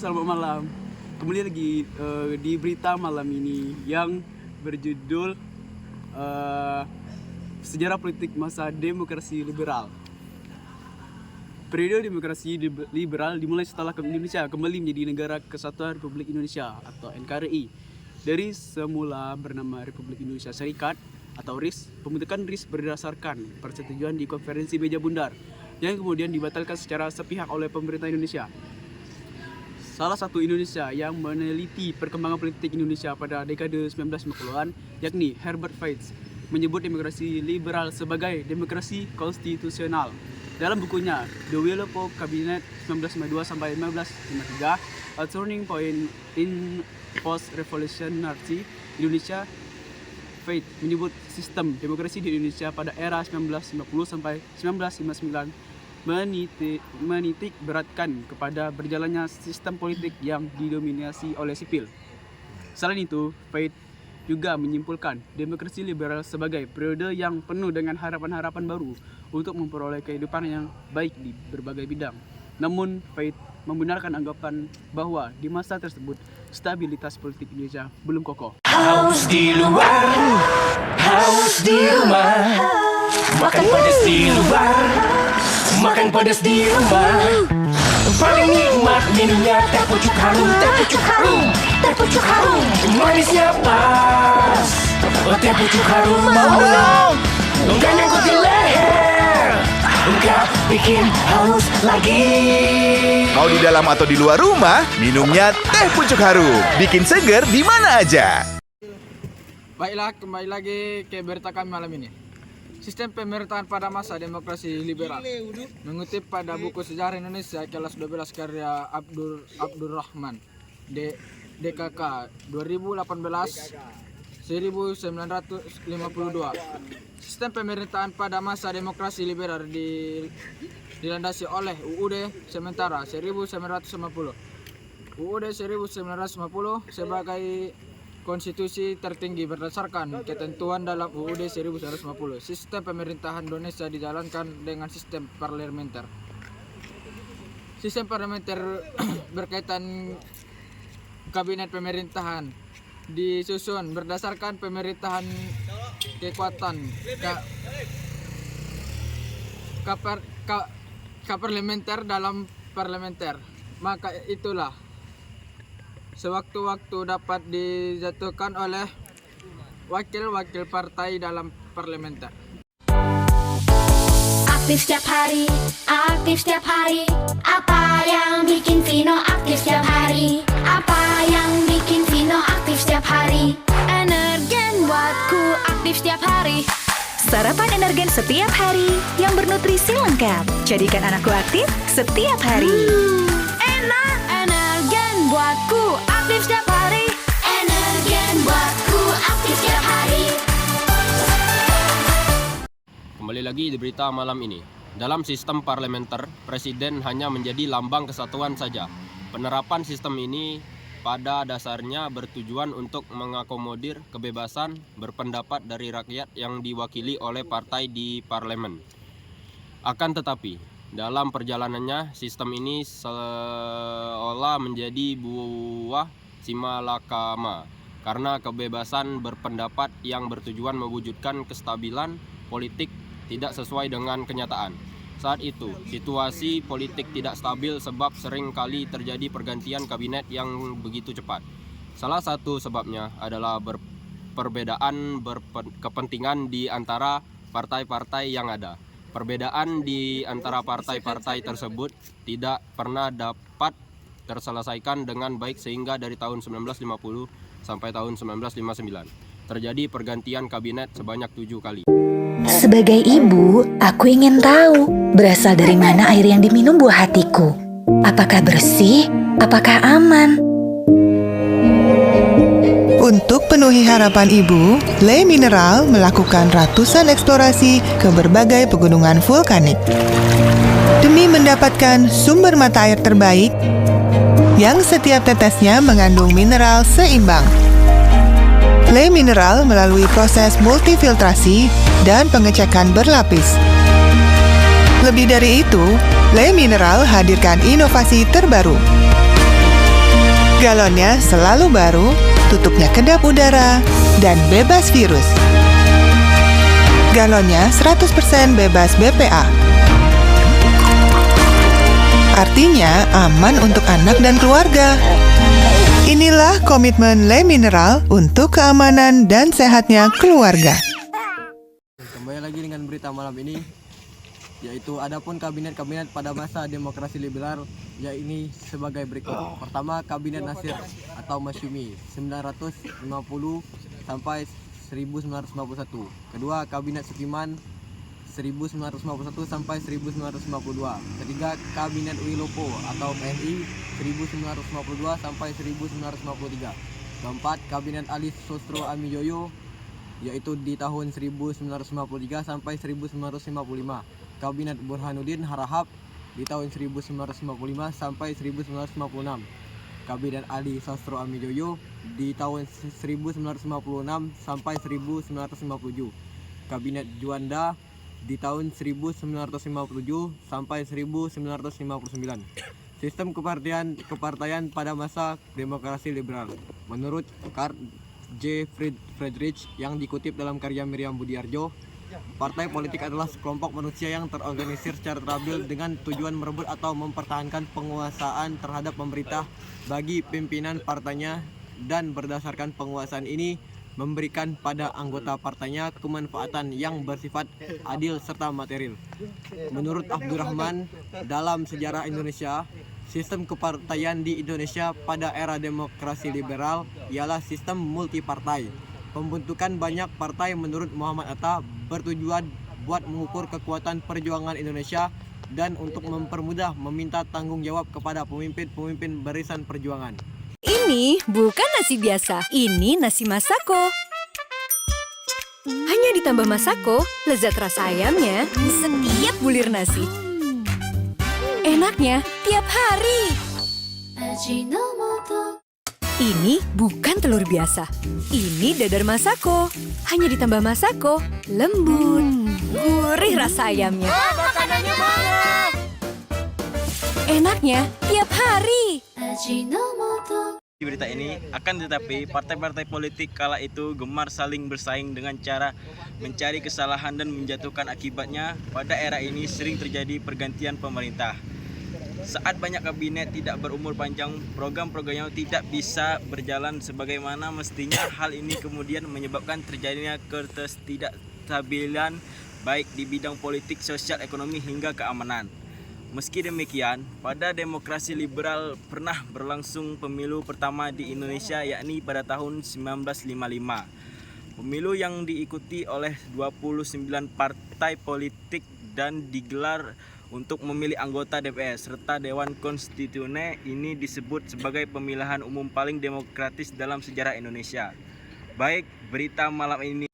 selamat malam. Kembali lagi di berita malam ini yang berjudul Sejarah Politik Masa Demokrasi Liberal. Periode demokrasi liberal dimulai setelah Indonesia kembali menjadi Negara Kesatuan Republik Indonesia atau NKRI. Dari semula bernama Republik Indonesia Serikat atau RIS, pembentukan RIS berdasarkan persetujuan di Konferensi Meja Bundar yang kemudian dibatalkan secara sepihak oleh pemerintah Indonesia. Salah satu Indonesia yang meneliti perkembangan politik Indonesia pada dekade 1950-an, yakni Herbert Feitz, menyebut demokrasi liberal sebagai demokrasi konstitusional. Dalam bukunya The Will of Cabinet 1952 sampai 1953, A Turning Point in Post-Revolutionary Indonesia, Feitz menyebut sistem demokrasi di Indonesia pada era 1950 sampai 1959 menitik beratkan kepada berjalannya sistem politik yang didominasi oleh sipil. Selain itu, Feitz juga menyimpulkan demokrasi liberal sebagai periode yang penuh dengan harapan-harapan baru untuk memperoleh kehidupan yang baik di berbagai bidang. Namun, Feitz membenarkan anggapan bahwa di masa tersebut stabilitas politik Indonesia belum kokoh. Haus di luar, haus di rumah, makan pedas di luar, makan pedas di rumah. Paling nikmat minumnya teh pucuk harum, teh pucuk harum, teh pucuk harum. Manisnya pas, teh pucuk harum mau dong. Enggak nyangkut di leher, enggak bikin haus lagi. Mau di dalam atau di luar rumah, minumnya teh pucuk harum. Bikin seger di mana aja. Baiklah, kembali lagi ke berita kami malam ini. Sistem pemerintahan pada masa demokrasi liberal. Mengutip pada buku Sejarah Indonesia kelas 12 karya Abdurrahman DKK 2018 1952. Sistem pemerintahan pada masa demokrasi liberal dilandasi oleh UUD sementara 1950. UUD 1950 sebagai konstitusi tertinggi berdasarkan ketentuan dalam UUD 1950. Sistem pemerintahan Indonesia dijalankan dengan sistem parlementer. Sistem parlementer berkaitan kabinet pemerintahan disusun berdasarkan pemerintahan kekuatan parlementer dalam parlementer. Maka itulah sewaktu-waktu dapat dijatuhkan oleh wakil-wakil partai dalam parlementer. Aktif setiap hari, aktif setiap hari. Apa yang bikin Vino aktif setiap hari? Apa yang bikin Vino aktif setiap hari? Energen buatku aktif setiap hari. Sarapan Energen setiap hari yang bernutrisi lengkap. Jadikan anakku aktif setiap hari. Enak, Energen buatku aktif setiap hari. Energen buatku aktif setiap hari. Kembali lagi di berita malam ini. Dalam sistem parlementer, presiden hanya menjadi lambang kesatuan saja. Penerapan sistem ini pada dasarnya bertujuan untuk mengakomodir kebebasan berpendapat dari rakyat yang diwakili oleh partai di parlemen. Akan tetapi, dalam perjalanannya, sistem ini seolah menjadi buah simalakama karena kebebasan berpendapat yang bertujuan mewujudkan kestabilan politik tidak sesuai dengan kenyataan. Saat itu, situasi politik tidak stabil sebab sering kali terjadi pergantian kabinet yang begitu cepat. Salah satu sebabnya adalah perbedaan kepentingan di antara partai-partai yang ada. Perbedaan di antara partai-partai tersebut tidak pernah dapat terselesaikan dengan baik sehingga dari tahun 1950 sampai tahun 1959 terjadi pergantian kabinet sebanyak 7 kali. Sebagai ibu, aku ingin tahu berasal dari mana air yang diminum buah hatiku. Apakah bersih? Apakah aman? Untuk penuhi harapan ibu, Le Mineral melakukan ratusan eksplorasi ke berbagai pegunungan vulkanik demi mendapatkan sumber mata air terbaik yang setiap tetesnya mengandung mineral seimbang. Le Mineral melalui proses multifiltrasi dan pengecekan berlapis. Lebih dari itu, Le Mineral hadirkan inovasi terbaru. Galonnya selalu baru, tutupnya kedap udara, dan bebas virus. Galonnya 100% bebas BPA. Artinya aman untuk anak dan keluarga. Inilah komitmen Le Mineral untuk keamanan dan sehatnya keluarga. Kembali lagi dengan berita malam ini, yaitu adapun kabinet-kabinet pada masa demokrasi liberal, yaitu sebagai berikut. Pertama, Kabinet Nasir atau Masyumi 950 sampai 1951. Kedua, Kabinet Sukiman 1951 sampai 1952. Ketiga, Kabinet Wilopo atau PNI 1952 sampai 1953. Keempat, Kabinet Ali Sosro Amijoyo yaitu di tahun 1953 sampai 1955. Kabinet Burhanuddin Harahap di tahun 1955 sampai 1956. Kabinet Ali Sosro Amijoyo di tahun 1956 sampai 1957. Kabinet Juanda di tahun 1957 sampai 1959. Sistem kepartaian pada masa demokrasi liberal. Menurut Karl J. Friedrich yang dikutip dalam karya Miriam Budiarjo, partai politik adalah sekelompok manusia yang terorganisir secara stabil dengan tujuan merebut atau mempertahankan penguasaan terhadap pemerintah bagi pimpinan partainya, dan berdasarkan penguasaan ini memberikan pada anggota partainya kemanfaatan yang bersifat adil serta material. Menurut Abdurrahman, dalam sejarah Indonesia, sistem kepartaian di Indonesia pada era demokrasi liberal ialah sistem multipartai. Pembentukan banyak partai menurut Muhammad Atta bertujuan buat mengukur kekuatan perjuangan Indonesia dan untuk mempermudah meminta tanggung jawab kepada pemimpin-pemimpin barisan perjuangan. Ini bukan nasi biasa, ini nasi Masako. Hanya ditambah Masako, lezat rasa ayamnya di setiap bulir nasi. Enaknya tiap hari. Ini bukan telur biasa, ini dadar Masako. Hanya ditambah Masako, lembut, gurih rasa ayamnya. Makanannya mana? Enaknya tiap hari. Di berita ini, akan tetapi partai-partai politik kala itu gemar saling bersaing dengan cara mencari kesalahan dan menjatuhkan akibatnya. Pada era ini sering terjadi pergantian pemerintah. Saat banyak kabinet tidak berumur panjang, program-programnya tidak bisa berjalan sebagaimana mestinya. Hal ini kemudian menyebabkan terjadinya ketidakstabilan baik di bidang politik, sosial, ekonomi hingga keamanan. Meski demikian, pada demokrasi liberal pernah berlangsung pemilu pertama di Indonesia, yakni pada tahun 1955. Pemilu yang diikuti oleh 29 partai politik dan digelar untuk memilih anggota DPR serta Dewan Konstitusi. Ini disebut sebagai pemilihan umum paling demokratis dalam sejarah Indonesia. Baik, berita malam ini